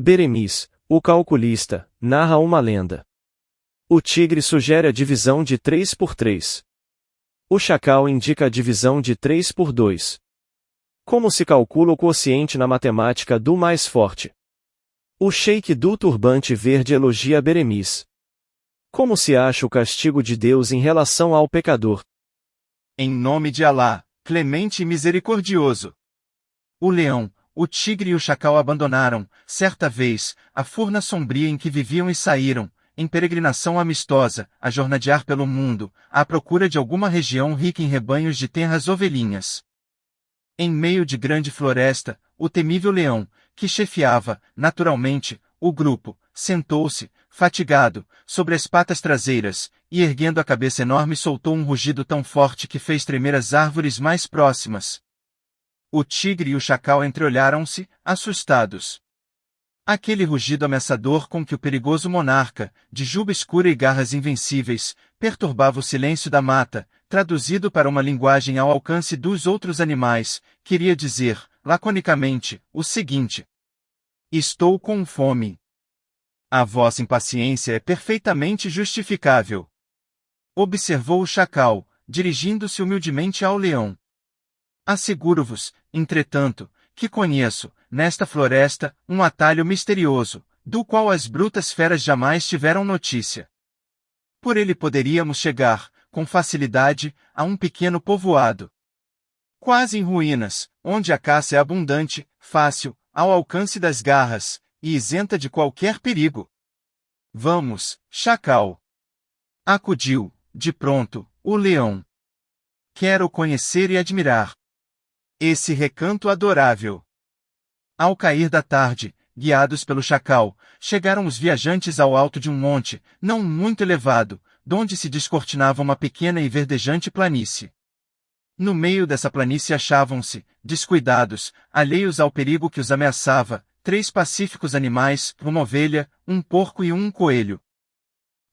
Beremiz, o calculista, narra uma lenda. O tigre sugere a divisão de 3 por 3. O chacal indica a divisão de 3 por 2. Como se calcula o quociente na matemática do mais forte? O sheik do turbante verde elogia Beremiz. Como se acha o castigo de Deus em relação ao pecador? Em nome de Alá, clemente e misericordioso. O leão, o tigre e o chacal abandonaram, certa vez, a furna sombria em que viviam e saíram, em peregrinação amistosa, a jornadear pelo mundo, à procura de alguma região rica em rebanhos de tenras ovelhinhas. Em meio de grande floresta, o temível leão, que chefiava, naturalmente, o grupo, sentou-se, fatigado, sobre as patas traseiras, e erguendo a cabeça enorme soltou um rugido tão forte que fez tremer as árvores mais próximas. O tigre e o chacal entreolharam-se, assustados. Aquele rugido ameaçador com que o perigoso monarca, de juba escura e garras invencíveis, perturbava o silêncio da mata, traduzido para uma linguagem ao alcance dos outros animais, queria dizer, laconicamente, o seguinte: estou com fome. A vossa impaciência é perfeitamente justificável. Observou o chacal, dirigindo-se humildemente ao leão. Asseguro-vos, entretanto, que conheço, nesta floresta, um atalho misterioso, do qual as brutas feras jamais tiveram notícia. Por ele poderíamos chegar, com facilidade, a um pequeno povoado. Quase em ruínas, onde a caça é abundante, fácil, ao alcance das garras, e isenta de qualquer perigo. Vamos, chacal. Acudiu, de pronto, o leão. Quero conhecer e admirar esse recanto adorável. Ao cair da tarde, guiados pelo chacal, chegaram os viajantes ao alto de um monte, não muito elevado, donde se descortinava uma pequena e verdejante planície. No meio dessa planície achavam-se, descuidados, alheios ao perigo que os ameaçava, 3 pacíficos animais, uma ovelha, um porco e um coelho.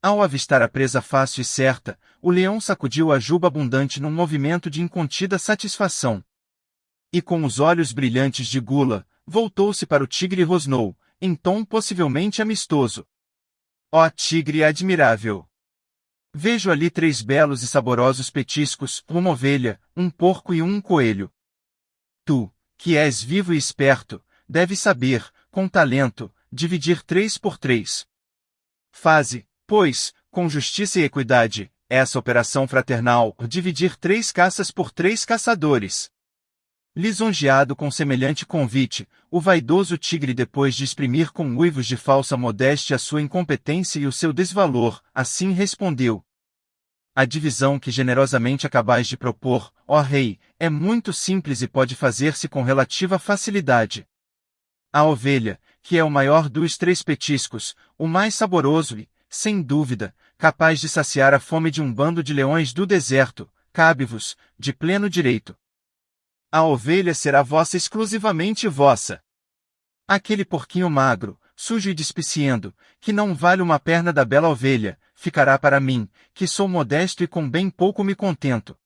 Ao avistar a presa fácil e certa, o leão sacudiu a juba abundante num movimento de incontida satisfação. E com os olhos brilhantes de gula, voltou-se para o tigre e rosnou, em tom possivelmente amistoso: ó tigre admirável! Vejo ali 3 belos e saborosos petiscos, uma ovelha, um porco e um coelho. Tu, que és vivo e esperto, deves saber, com talento, dividir 3 por 3. Faze, pois, com justiça e equidade, essa operação fraternal, dividir 3 caças por 3 caçadores. Lisonjeado com semelhante convite, o vaidoso tigre, depois de exprimir com uivos de falsa modéstia a sua incompetência e o seu desvalor, assim respondeu: a divisão que generosamente acabais de propor, ó rei, é muito simples e pode fazer-se com relativa facilidade. A ovelha, que é o maior dos 3 petiscos, o mais saboroso e, sem dúvida, capaz de saciar a fome de um bando de leões do deserto, cabe-vos, de pleno direito. A ovelha será vossa, exclusivamente vossa. Aquele porquinho magro, sujo e despiciendo, que não vale uma perna da bela ovelha, ficará para mim, que sou modesto e com bem pouco me contento.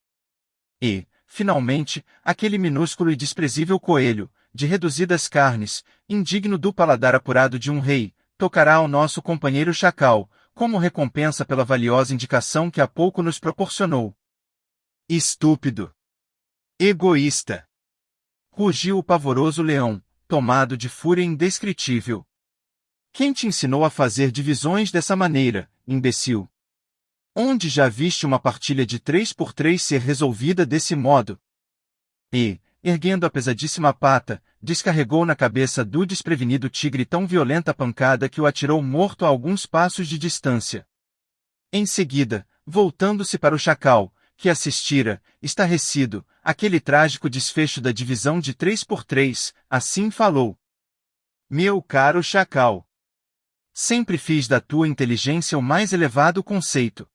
E, finalmente, aquele minúsculo e desprezível coelho, de reduzidas carnes, indigno do paladar apurado de um rei, tocará ao nosso companheiro chacal, como recompensa pela valiosa indicação que há pouco nos proporcionou. Estúpido! Egoísta! Rugiu o pavoroso leão, tomado de fúria indescritível. Quem te ensinou a fazer divisões dessa maneira, imbecil? Onde já viste uma partilha de 3 por 3 ser resolvida desse modo? E, erguendo a pesadíssima pata, descarregou na cabeça do desprevenido tigre tão violenta pancada que o atirou morto a alguns passos de distância. Em seguida, voltando-se para o chacal, que assistira, estarrecido, aquele trágico desfecho da divisão de 3 por 3, assim falou: meu caro chacal, sempre fiz da tua inteligência o mais elevado conceito.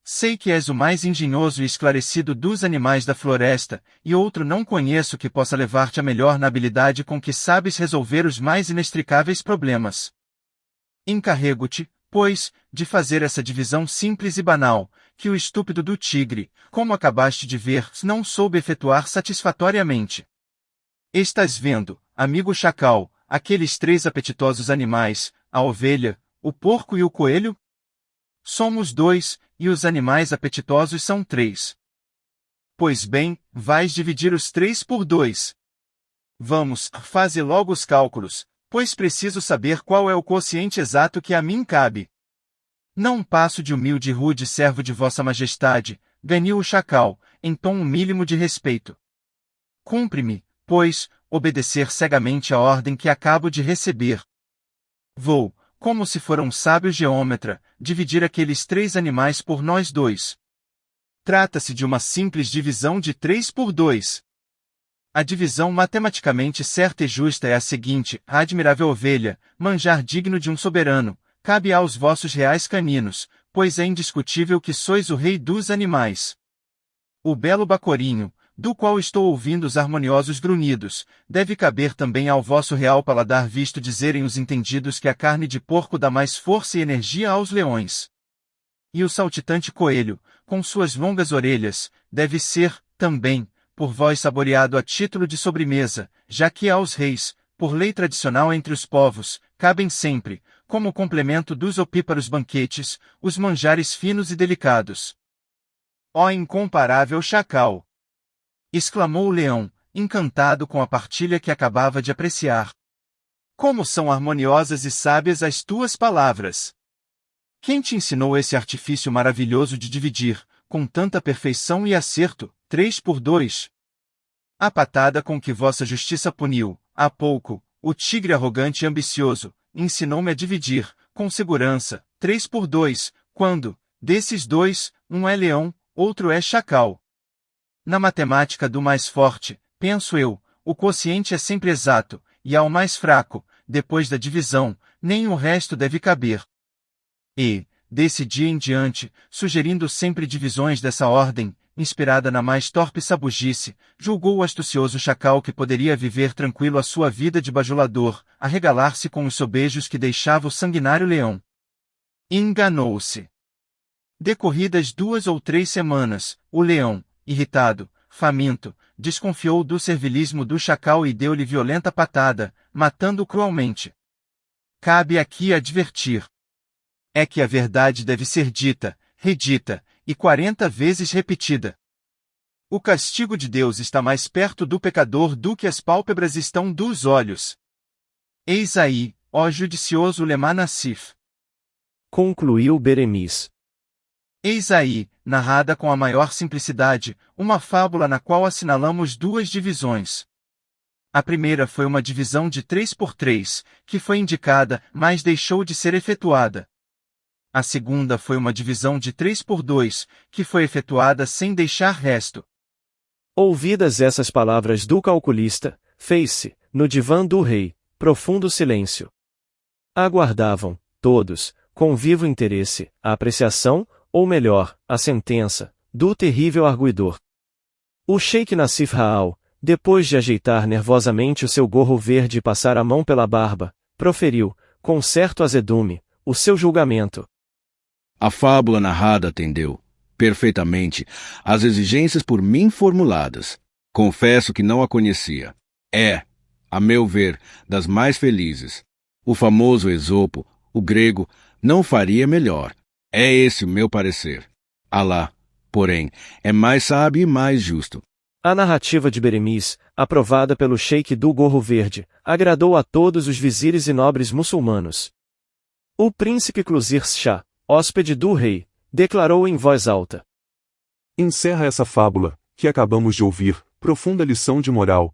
Sei que és o mais engenhoso e esclarecido dos animais da floresta, e outro não conheço que possa levar-te a melhor na habilidade com que sabes resolver os mais inextricáveis problemas. Encarrego-te, pois, de fazer essa divisão simples e banal, que o estúpido do tigre, como acabaste de ver, não soube efetuar satisfatoriamente. Estás vendo, amigo chacal, aqueles três apetitosos animais, a ovelha, o porco e o coelho? Somos dois, e os animais apetitosos são três. Pois bem, vais dividir os 3 por 2. Vamos, faze logo os cálculos, pois preciso saber qual é o quociente exato que a mim cabe. Não passo de humilde e rude servo de vossa majestade, ganiu o chacal, em tom humílimo de respeito. Cumpre-me, pois, obedecer cegamente à ordem que acabo de receber. Vou, como se for um sábio geômetra, dividir aqueles 3 animais por nós dois. Trata-se de uma simples divisão de 3 por 2. A divisão matematicamente certa e justa é a seguinte: a admirável ovelha, manjar digno de um soberano, cabe aos vossos reais caninos, pois é indiscutível que sois o rei dos animais. O belo bacorinho, do qual estou ouvindo os harmoniosos grunhidos, deve caber também ao vosso real paladar, visto dizerem os entendidos que a carne de porco dá mais força e energia aos leões. E o saltitante coelho, com suas longas orelhas, deve ser, também, por vós saboreado a título de sobremesa, já que aos reis, por lei tradicional entre os povos, cabem sempre, como complemento dos opíparos banquetes, os manjares finos e delicados. Ó incomparável chacal! Exclamou o leão, encantado com a partilha que acabava de apreciar. Como são harmoniosas e sábias as tuas palavras! Quem te ensinou esse artifício maravilhoso de dividir, com tanta perfeição e acerto, 3 por 2? A patada com que vossa justiça puniu, há pouco, o tigre arrogante e ambicioso, ensinou-me a dividir, com segurança, 3 por 2, quando, desses dois, um é leão, outro é chacal. Na matemática do mais forte, penso eu, o quociente é sempre exato, e ao mais fraco, depois da divisão, nem o resto deve caber. E, desse dia em diante, sugerindo sempre divisões dessa ordem, inspirada na mais torpe sabugice, julgou o astucioso chacal que poderia viver tranquilo a sua vida de bajulador, a regalar-se com os sobejos que deixava o sanguinário leão. Enganou-se. Decorridas 2 ou 3 semanas, o leão, irritado, faminto, desconfiou do servilismo do chacal e deu-lhe violenta patada, matando-o cruelmente. Cabe aqui advertir. É que a verdade deve ser dita, redita, e 40 vezes repetida. O castigo de Deus está mais perto do pecador do que as pálpebras estão dos olhos. Eis aí, ó judicioso Lemá Nassif. Concluiu Beremiz. Eis aí, narrada com a maior simplicidade, uma fábula na qual assinalamos 2 divisões. A primeira foi uma divisão de 3 por 3, que foi indicada, mas deixou de ser efetuada. A segunda foi uma divisão de 3 por 2, que foi efetuada sem deixar resto. Ouvidas essas palavras do calculista, fez-se, no divã do rei, profundo silêncio. Aguardavam, todos, com vivo interesse, a apreciação, ou melhor, a sentença, do terrível arguidor. O Sheik Nassif Raal, depois de ajeitar nervosamente o seu gorro verde e passar a mão pela barba, proferiu, com certo azedume, o seu julgamento. A fábula narrada atendeu, perfeitamente, às exigências por mim formuladas. Confesso que não a conhecia. É, a meu ver, das mais felizes. O famoso Esopo, o grego, não faria melhor. É esse o meu parecer. Alá, porém, é mais sábio e mais justo. A narrativa de Beremiz, aprovada pelo Sheik do Gorro Verde, agradou a todos os vizires e nobres muçulmanos. O príncipe Clusir Shah, hóspede do rei, declarou em voz alta. Encerra essa fábula, que acabamos de ouvir, profunda lição de moral.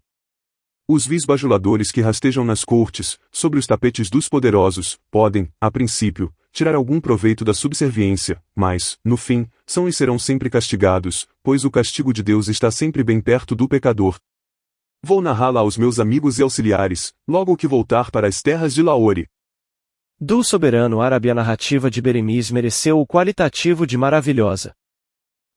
Os vis bajuladores que rastejam nas cortes, sobre os tapetes dos poderosos, podem, a princípio, tirar algum proveito da subserviência, mas, no fim, são e serão sempre castigados, pois o castigo de Deus está sempre bem perto do pecador. Vou narrá-la aos meus amigos e auxiliares, logo que voltar para as terras de Laori. Do soberano árabe a narrativa de Beremiz mereceu o qualitativo de maravilhosa.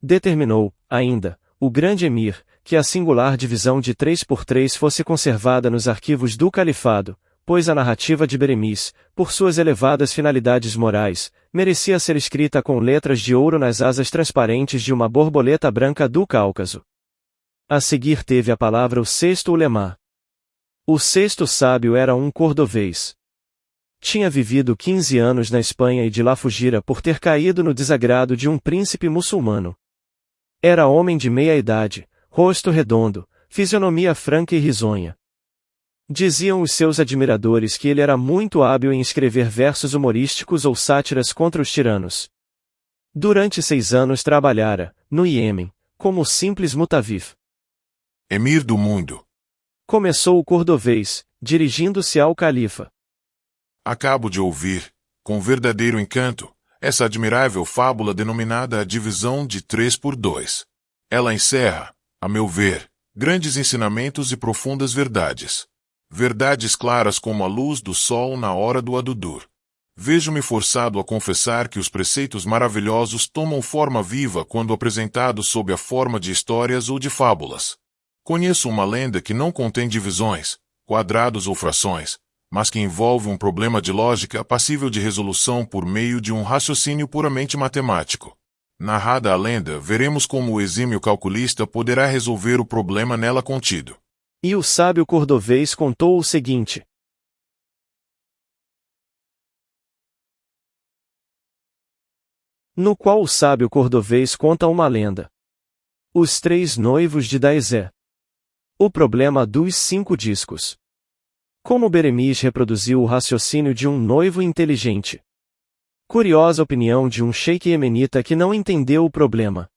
Determinou, ainda, o grande emir, que a singular divisão de 3 por 3 fosse conservada nos arquivos do califado, pois a narrativa de Beremiz, por suas elevadas finalidades morais, merecia ser escrita com letras de ouro nas asas transparentes de uma borboleta branca do Cáucaso. A seguir teve a palavra o sexto ulema. O sexto sábio era um cordovês. Tinha vivido 15 anos na Espanha e de lá fugira por ter caído no desagrado de um príncipe muçulmano. Era homem de meia idade, rosto redondo, fisionomia franca e risonha. Diziam os seus admiradores que ele era muito hábil em escrever versos humorísticos ou sátiras contra os tiranos. Durante 6 anos trabalhara, no Iêmen, como simples mutavif. Emir do mundo. Começou o cordovês, dirigindo-se ao califa. Acabo de ouvir, com verdadeiro encanto, essa admirável fábula denominada a divisão de 3 por 2. Ela encerra, a meu ver, grandes ensinamentos e profundas verdades. Verdades claras como a luz do sol na hora do adudur. Vejo-me forçado a confessar que os preceitos maravilhosos tomam forma viva quando apresentados sob a forma de histórias ou de fábulas. Conheço uma lenda que não contém divisões, quadrados ou frações, mas que envolve um problema de lógica passível de resolução por meio de um raciocínio puramente matemático. Narrada a lenda, veremos como o exímio calculista poderá resolver o problema nela contido. E o sábio cordovês contou o seguinte. No qual o sábio cordovês conta uma lenda. Os 3 noivos de Daizé. O problema dos 5 discos. Como Beremis reproduziu o raciocínio de um noivo inteligente. Curiosa opinião de um sheik iemenita que não entendeu o problema.